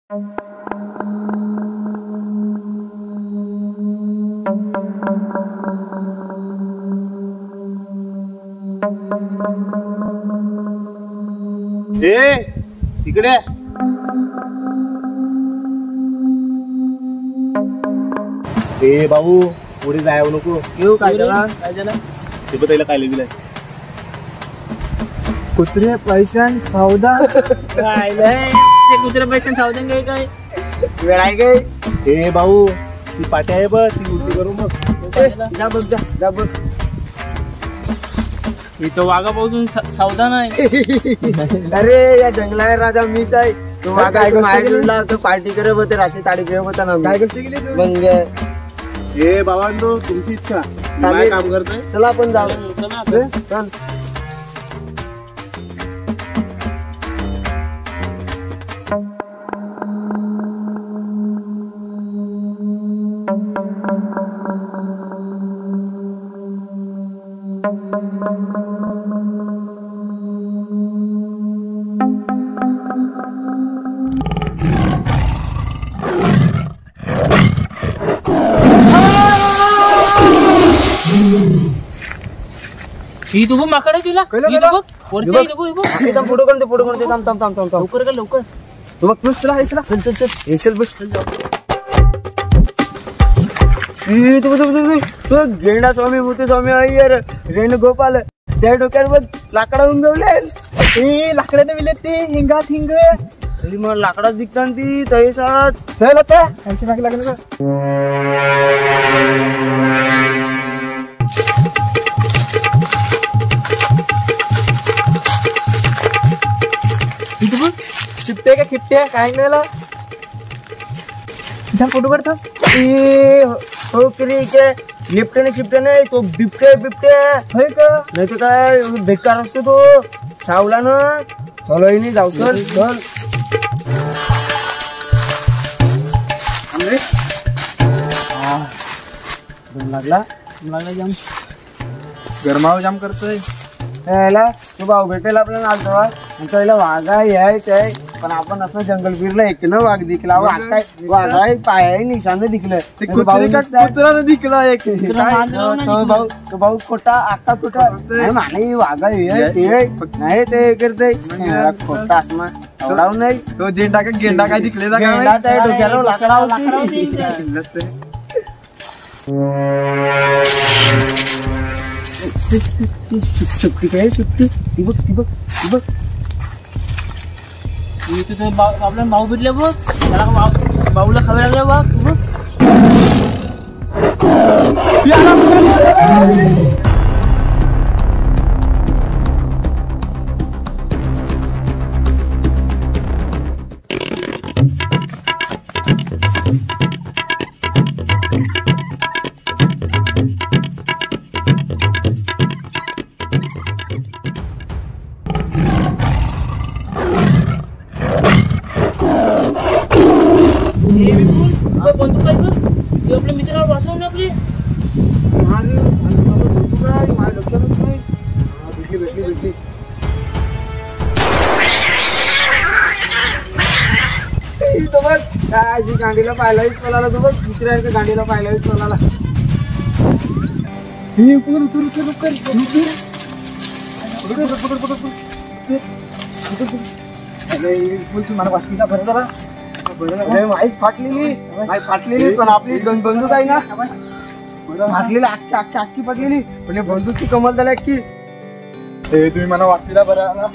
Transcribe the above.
इकडे भाऊ पुढे जायव नको. येऊ काय झालं ते पण त्याला काय लिहिलंय कुत्रे पैशान सौदा कुत्रे पैशान सौदा काय काय वेळ आहे काय. हे भाऊ ती पाटी आहे बघ ती उलटी करू मग जा बघ जा बघ. इथं वाघा पासून सौदा नाही. अरे या जंगला राजा मीच आहे. तो वाघा ऐकून माहेरला तो पार्टी करत होते राशी ताडी घेत होता ना. काय गोष्टी केली मग. हे बाबांनो तुमची इच्छा काय काम करतोय. चला आपण जाऊ. चल तू बघ माकडे तुला पुढे कोणते थांब थांब थांब थांब लवकर का लवकर. तू बघ चला चल चल चल येशील बस. तू गेंडा स्वामी मोती स्वामी अय्यर रेणुगोपाल त्या डोक्यावर बघ लाकडा उंगवले. लाकडाने विले ते हिंगात हिंग मग लाकडात दिखतात ती तैसात सहल आता त्यांची मागे लागलं का. चिपटे का खिपटे काय नाही फोटो काढतो. हो के लिफ्टने शिफ्टने तो बिबटे बिबटे होय का नाही तर काय बेकार असतो तो सावला ना. चलो नाही जाऊ चल चल. लागला जाम गरमाव जाम करतोय. तू भाऊ भेटेल आपल्याला आलतो वाघा यायचंय पण आपण असं जंगल फिरलं एक न वाघ दिखला. वाघा पाय निशान दिखलं दिखला एक भाऊ खोटा आका खोटा नाही वाघा नाही ते करते खोटा असणार एवढा नाही. तो गेंडा का गेंडा काय दिखलेला डोक्याला लाकडा सुट्टी काय सुट्टी ती बघ ती बघ ती बघ. आपल्या भाऊ भेटले बघ त्याला भाऊला खबर लागले बघ. तू बघ आपल्या मित्राला वाचवून आपली भेटली. गांडीला पाहिलाच पळाला तो बघ दुसऱ्या गांडीला पाहिलाच पळाला. मला वाचकीचा भर झाला. माहीत फाटलेली पण आपली बंदूक आहे ना फाटलेली अख्खी फाटलेली पण बंदूकची कमाल झाली अख्खी. तुम्ही मला वाचकीला बरं ना.